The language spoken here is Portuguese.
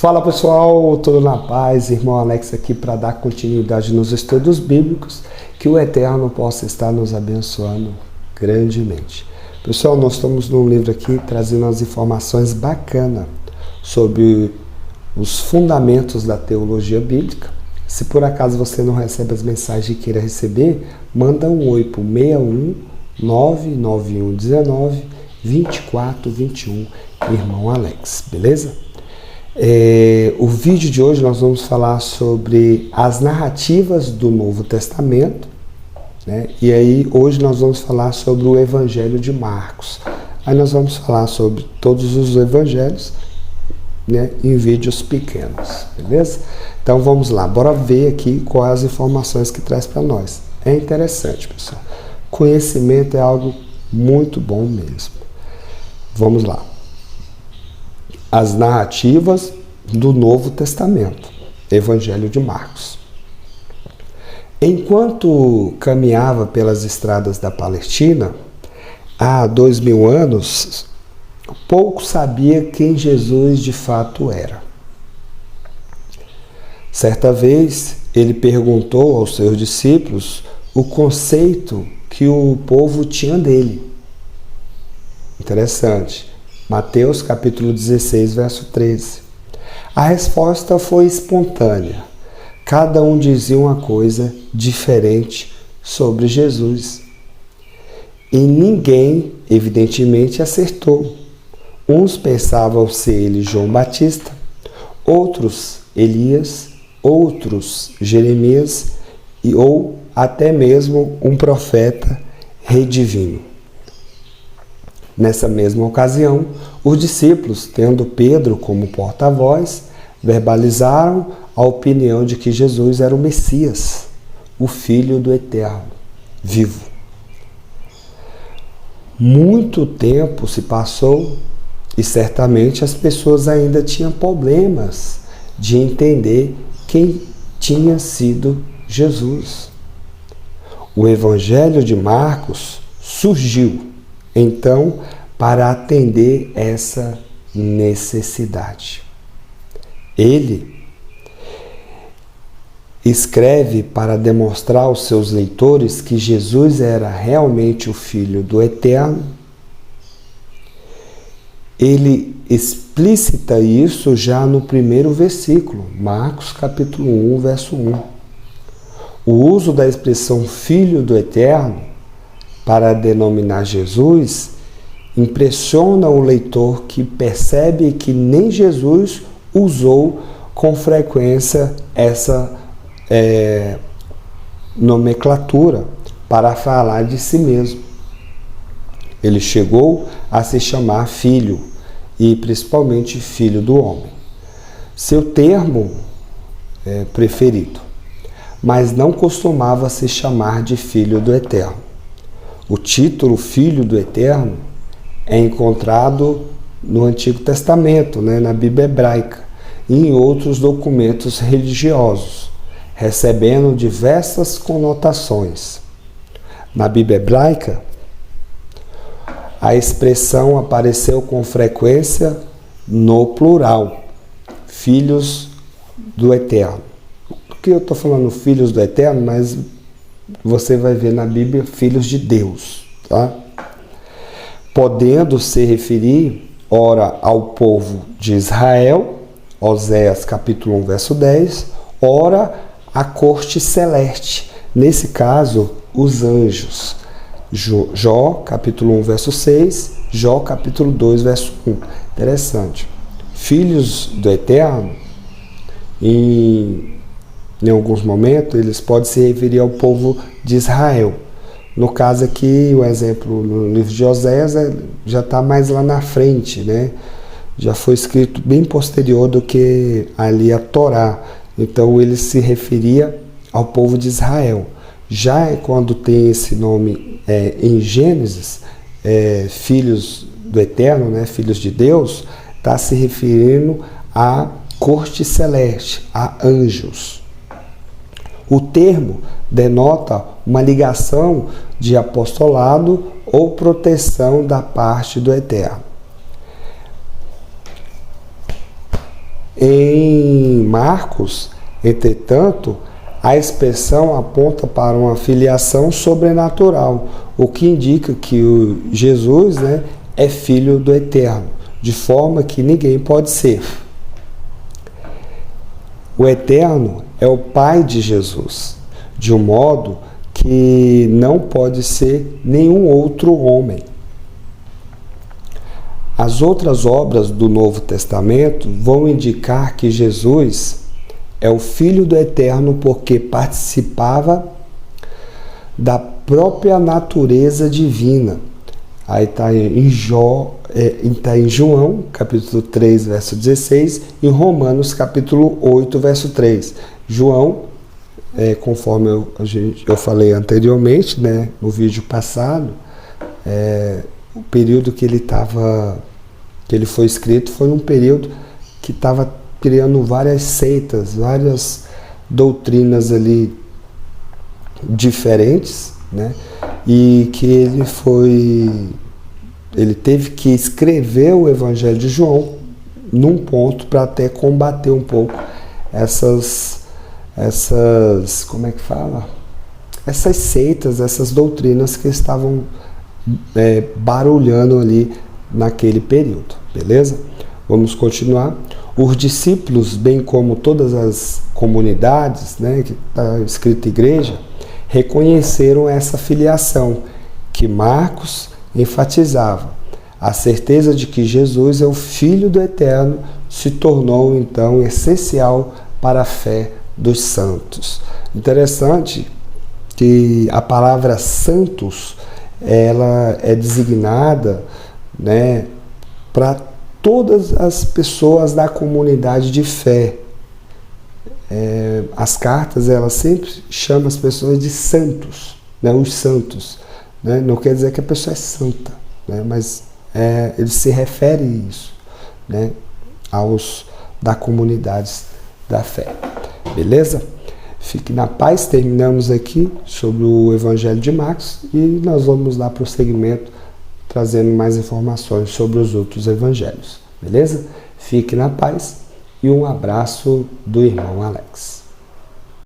Fala pessoal, tudo na paz? Irmão Alex aqui para dar continuidade nos estudos bíblicos, que o Eterno possa estar nos abençoando grandemente. Pessoal, nós estamos num livro aqui trazendo umas informações bacanas sobre os fundamentos da teologia bíblica. Se por acaso você não recebe as mensagens e queira receber, manda um oi para o 61 99119 2421, irmão Alex, beleza? O vídeo de hoje nós vamos falar sobre as narrativas do Novo Testamento, né? E aí hoje nós vamos falar sobre o Evangelho de Marcos. Aí nós vamos falar sobre todos os evangelhos, né, em vídeos pequenos, beleza? Então vamos lá, bora ver aqui quais as informações que traz para nós. É interessante, pessoal. Conhecimento é algo muito bom mesmo. Vamos lá. As narrativas do Novo Testamento, Evangelho de Marcos. Enquanto caminhava pelas estradas da Palestina, há 2000 anos, pouco sabia quem Jesus de fato era. Certa vez, ele perguntou aos seus discípulos o conceito que o povo tinha dele. Interessante. Mateus capítulo 16, verso 13. A resposta foi espontânea. Cada um dizia uma coisa diferente sobre Jesus. E ninguém, evidentemente, acertou. Uns pensavam ser ele João Batista, outros Elias, outros Jeremias ou até mesmo um profeta redivino. Nessa mesma ocasião, os discípulos, tendo Pedro como porta-voz, verbalizaram a opinião de que Jesus era o Messias, o Filho do Eterno, vivo. Muito tempo se passou e certamente as pessoas ainda tinham problemas de entender quem tinha sido Jesus. O Evangelho de Marcos surgiu então, para atender essa necessidade. Ele escreve para demonstrar aos seus leitores que Jesus era realmente o Filho do Eterno. Ele explicita isso já no primeiro versículo, Marcos capítulo 1, verso 1. O uso da expressão Filho do Eterno para denominar Jesus, impressiona o leitor que percebe que nem Jesus usou com frequência essa nomenclatura para falar de si mesmo. Ele chegou a se chamar Filho, e principalmente Filho do Homem. Seu termo preferido, mas não costumava se chamar de Filho do Eterno. O título Filho do Eterno é encontrado no Antigo Testamento, na Bíblia hebraica, e em outros documentos religiosos, recebendo diversas conotações. Na Bíblia hebraica, a expressão apareceu com frequência no plural, filhos do Eterno. Por que eu estou falando filhos do Eterno? Mas você vai ver na Bíblia filhos de Deus, tá? Podendo se referir, ora, ao povo de Israel, Oséias capítulo 1, verso 10, ora, à corte celeste, nesse caso, os anjos. Jó capítulo 1, verso 6, Jó capítulo 2, verso 1. Interessante. Filhos do Eterno, em alguns momentos, eles podem se referir ao povo de Israel. No caso aqui, o exemplo no livro de Oséias já está mais lá na frente, né? Já foi escrito bem posterior do que ali a Torá. Então, ele se referia ao povo de Israel. Já quando tem esse nome em Gênesis, filhos do Eterno, né? Filhos de Deus, está se referindo à corte celeste, a anjos. O termo denota uma ligação de apostolado ou proteção da parte do Eterno. Em Marcos, entretanto, a expressão aponta para uma filiação sobrenatural, o que indica que Jesus, né, é filho do Eterno, de forma que ninguém pode ser. O Eterno é o Pai de Jesus, de um modo que não pode ser nenhum outro homem. As outras obras do Novo Testamento vão indicar que Jesus é o Filho do Eterno porque participava da própria natureza divina. Aí está em João, capítulo 3, verso 16, e Romanos, capítulo 8, verso 3. João, conforme eu falei anteriormente, né, no vídeo passado, o período que ele foi escrito foi um período que estava criando várias seitas, várias doutrinas ali diferentes, né? E que ele teve que escrever o Evangelho de João num ponto para até combater um pouco essas como é que fala? Essas seitas, essas doutrinas que estavam barulhando ali naquele período, beleza? Vamos continuar. Os discípulos, bem como todas as comunidades, né, que está escrito igreja, reconheceram essa filiação que Marcos enfatizava. A certeza de que Jesus é o Filho do Eterno se tornou então essencial para a fé dos santos. Interessante que a palavra santos, ela é designada, né, para todas as pessoas da comunidade de fé. As cartas, elas sempre chamam as pessoas de santos, né, os santos, né? Não quer dizer que a pessoa é santa, né, mas ele se refere a isso, né, aos da comunidade da fé. Beleza? Fique na paz. Terminamos aqui sobre o Evangelho de Marcos e nós vamos dar prosseguimento trazendo mais informações sobre os outros evangelhos. Beleza? Fique na paz e um abraço do irmão Alex.